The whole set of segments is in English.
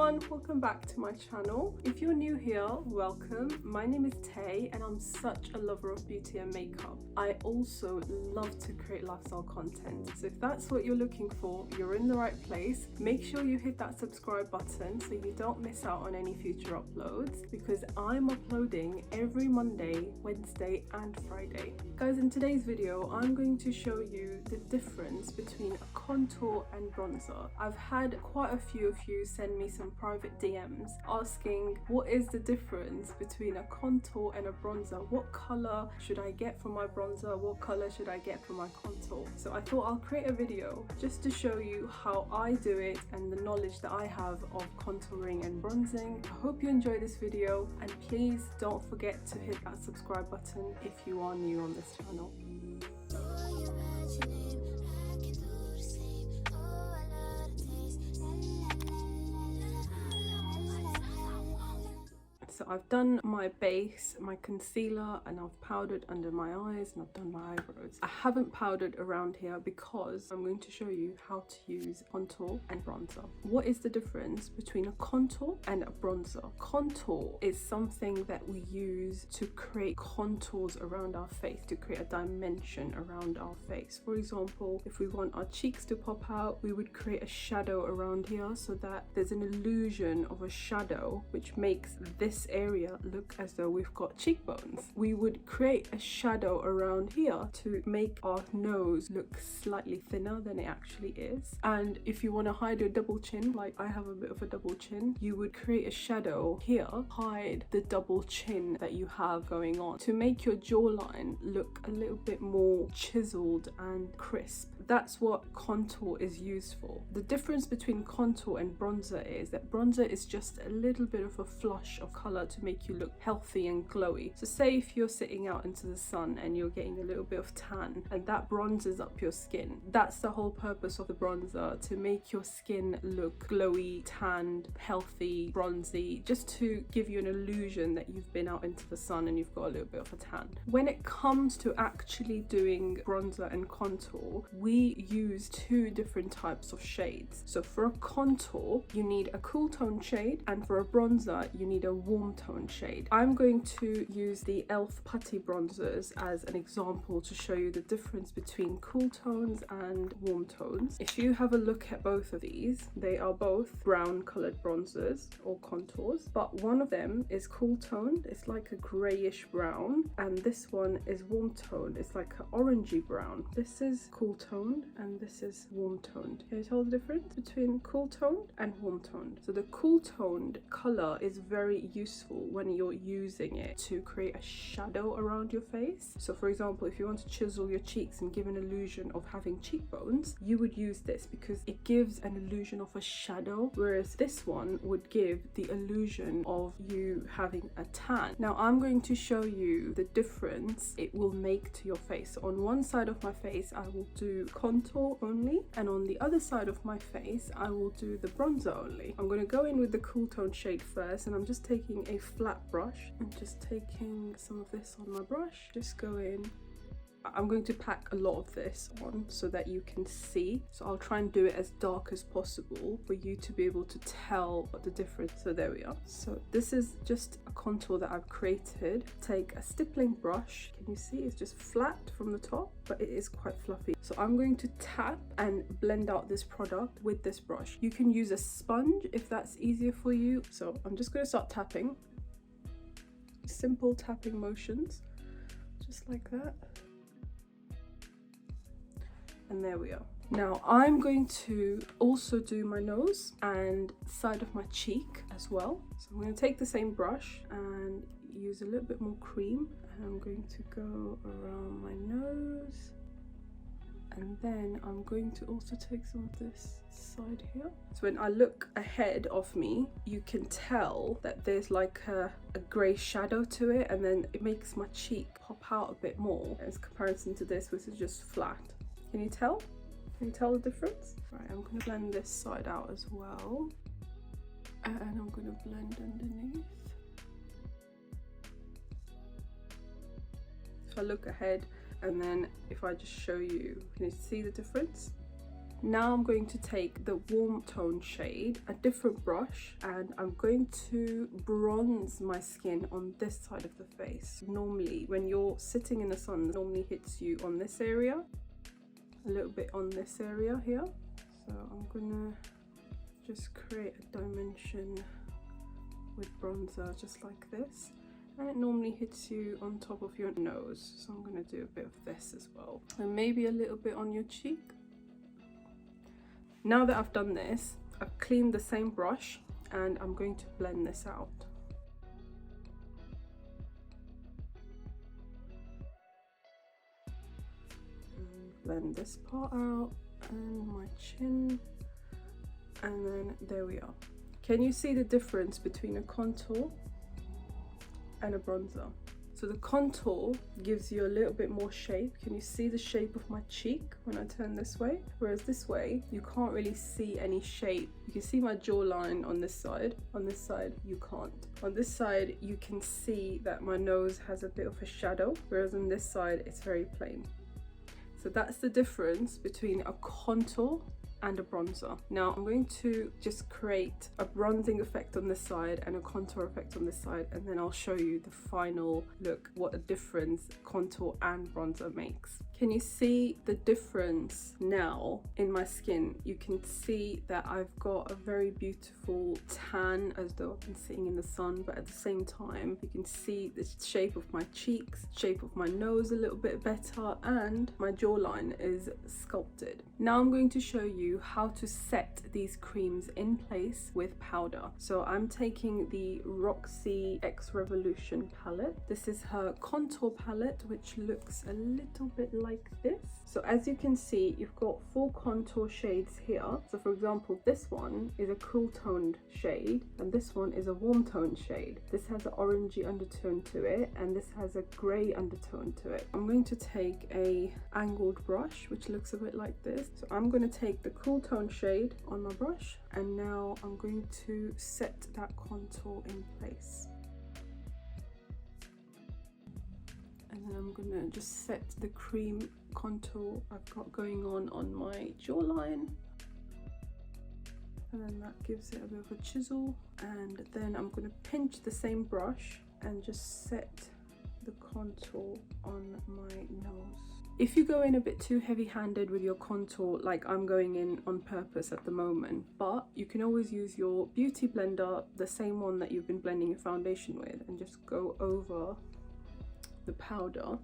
everyone, welcome back to my channel. If you're new here, welcome. My name is Tay and I'm such a lover of beauty and makeup. I also love to create lifestyle content. So if that's what you're looking for, you're in the right place. Make sure you hit that subscribe button so you don't miss out on any future uploads, because I'm uploading every Monday, Wednesday and Friday. Guys, in today's video, I'm going to show you the difference between a contour and bronzer. I've had quite a few of you send me some private DMs asking what is the difference between a contour and a bronzer. What color should I get for my bronzer? What color should I get for my contour? So I thought I'll create a video just to show you how I do it and the knowledge that I have of contouring and bronzing. I hope you enjoy this video, and please don't forget to hit that subscribe button if you are new on this channel. So I've done my base, my concealer, and I've powdered under my eyes and I've done my eyebrows. I haven't powdered around here because I'm going to show you how to use contour and bronzer. What is the difference between a contour and a bronzer? Contour is something that we use to create contours around our face, to create a dimension around our face. For example, if we want our cheeks to pop out, we would create a shadow around here so that there's an illusion of a shadow, which makes this area look as though we've got cheekbones. We would create a shadow around here to make our nose look slightly thinner than it actually is. And if you want to hide your double chin, like I have a bit of a double chin, you would create a shadow here, hide the double chin that you have going on to make your jawline look a little bit more chiseled and crisp. That's what contour is used for. The difference between contour and bronzer is that bronzer is just a little bit of a flush of color to make you look healthy and glowy. So say if you're sitting out into the sun and you're getting a little bit of tan and that bronzes up your skin, that's the whole purpose of the bronzer, to make your skin look glowy, tanned, healthy, bronzy, just to give you an illusion that you've been out into the sun and you've got a little bit of a tan. When it comes to actually doing bronzer and contour, we use two different types of shades. So for a contour, you need a cool tone shade, and for a bronzer, you need a warm tone shade. I'm going to use the e.l.f. putty bronzers as an example to show you the difference between cool tones and warm tones. If you have a look at both of these, they are both brown colored bronzers or contours, but one of them is cool toned, it's like a grayish brown, and this one is warm toned, it's like an orangey brown. This is cool toned and this is warm toned. Can you tell the difference between cool toned and warm toned? So the cool toned color is very useful when you're using it to create a shadow around your face. So for example, if you want to chisel your cheeks and give an illusion of having cheekbones, you would use this because it gives an illusion of a shadow, whereas this one would give the illusion of you having a tan. Now I'm going to show you the difference it will make to your face. So on one side of my face I will do contour only, and on the other side of my face I will do the bronzer only. I'm going to go in with the cool tone shade first, and I'm just taking a flat brush and just taking some of this on my brush. Just go in. I'm going to pack a lot of this on so that you can see. So I'll try and do it as dark as possible for you to be able to tell what the difference. So there we are. So this is just a contour that I've created. Take a stippling brush. Can you see it's just flat from the top, but it is quite fluffy. So I'm going to tap and blend out this product with this brush. You can use a sponge if that's easier for you. So I'm just going to start tapping. Simple tapping motions, just like that. And there we are. Now I'm going to also do my nose and side of my cheek as well. So I'm going to take the same brush and use a little bit more cream, and I'm going to go around my nose, and then I'm going to also take some of this side here. So when I look ahead of me, you can tell that there's like a grey shadow to it, and then it makes my cheek pop out a bit more as comparison to this, which is just flat. Can you tell? Can you tell the difference? Right, I'm going to blend this side out as well. And I'm going to blend underneath. If I look ahead, and then if I just show you, can you see the difference? Now I'm going to take the warm tone shade, a different brush, and I'm going to bronze my skin on this side of the face. Normally, when you're sitting in the sun, it normally hits you on this area, a little bit on this area here. So I'm gonna just create a dimension with bronzer just like this. And it normally hits you on top of your nose. So I'm gonna do a bit of this as well. And maybe a little bit on your cheek. Now that I've done this, I've cleaned the same brush and I'm going to blend this out. And blend this part out and my chin. And then there we are. Can you see the difference between a contour and a bronzer? So the contour gives you a little bit more shape. Can you see the shape of my cheek when I turn this way? Whereas this way, you can't really see any shape. You can see my jawline on this side. On this side, you can't. On this side, you can see that my nose has a bit of a shadow, whereas on this side, it's very plain. So that's the difference between a contour and a bronzer. Now I'm going to just create a bronzing effect on this side and a contour effect on this side, and then I'll show you the final look, what a difference contour and bronzer makes. Can you see the difference now in my skin? You can see that I've got a very beautiful tan, as though I've been sitting in the sun, but at the same time you can see the shape of my cheeks, shape of my nose a little bit better, and my jawline is sculpted. Now I'm going to show you how to set these creams in place with powder. So I'm taking the Roxxsaurus X Revolution palette. This is her contour palette, which looks a little bit like this. So as you can see, you've got 4 contour shades here. So for example, this one is a cool toned shade and this one is a warm toned shade. This has an orangey undertone to it and this has a grey undertone to it. I'm going to take a angled brush which looks a bit like this. So I'm going to take the cool tone shade on my brush and now I'm going to set that contour in place. And then I'm gonna just set the cream contour I've got going on my jawline. And then that gives it a bit of a chisel. And then I'm gonna pinch the same brush and just set the contour on my nose. If you go in a bit too heavy-handed with your contour, like I'm going in on purpose at the moment, but you can always use your beauty blender, the same one that you've been blending your foundation with, and just go over the powder.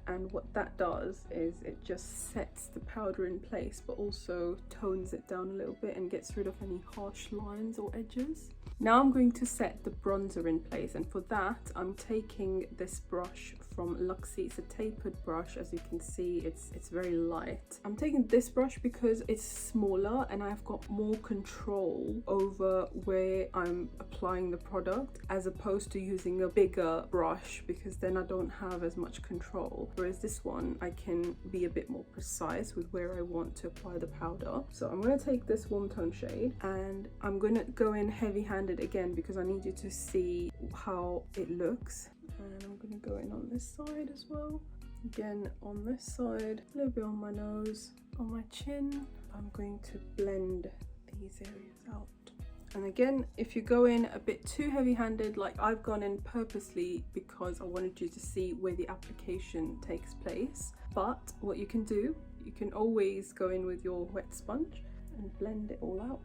And what that does is it just sets the powder in place but also tones it down a little bit and gets rid of any harsh lines or edges. Now I'm going to set the bronzer in place, and for that I'm taking this brush from Luxie. It's a tapered brush, as you can see. It's very light. I'm taking this brush because it's smaller and I've got more control over where I'm applying the product, as opposed to using a bigger brush, because then I don't have as much control. Whereas this one, I can be a bit more precise with where I want to apply the powder. So I'm going to take this warm tone shade and I'm going to go in heavy-handed again because I need you to see how it looks. And I'm going to go in on this side as well. Again on this side, a little bit on my nose, on my chin. I'm going to blend these areas out. And again, if you go in a bit too heavy-handed, like I've gone in purposely because I wanted you to see where the application takes place. But what you can do, you can always go in with your wet sponge and blend it all out.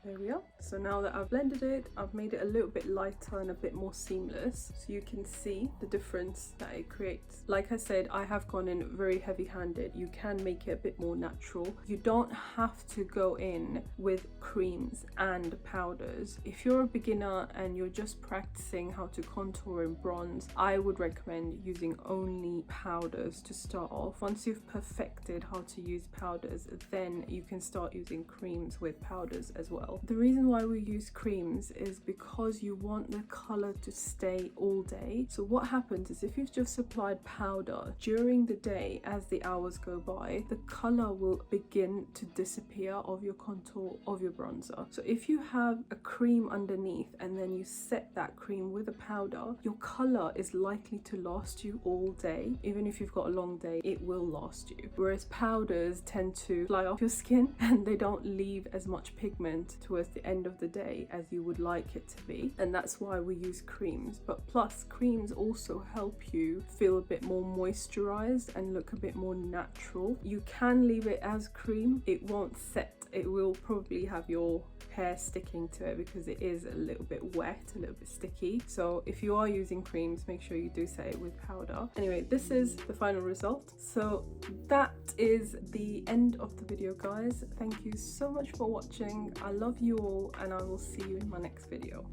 There we are. So now that I've blended it, I've made it a little bit lighter and a bit more seamless, so you can see the difference that it creates. Like I said, I have gone in very heavy-handed. You can make it a bit more natural. You don't have to go in with creams and powders. If you're a beginner and you're just practicing how to contour and bronze, I would recommend using only powders to start off. Once you've perfected how to use powders, then you can start using creams with powders as well. The reason why we use creams is because you want the color to stay all day. So what happens is if you've just applied powder during the day, as the hours go by, the color will begin to disappear of your contour, of your bronzer. So if you have a cream underneath and then you set that cream with a powder, your color is likely to last you all day. Even if you've got a long day, it will last you. Whereas powders tend to fly off your skin and they don't leave as much pigment towards the end of the day as you would like it to be. And that's why we use creams. But plus, creams also help you feel a bit more moisturized and look a bit more natural. You can leave it as cream, it won't set. It will probably have your hair sticking to it because it is a little bit wet, a little bit sticky. So if you are using creams, make sure you do set it with powder. Anyway, this is the final result. So that is the end of the video, guys. Thank you so much for watching. I love you all and I will see you in my next video.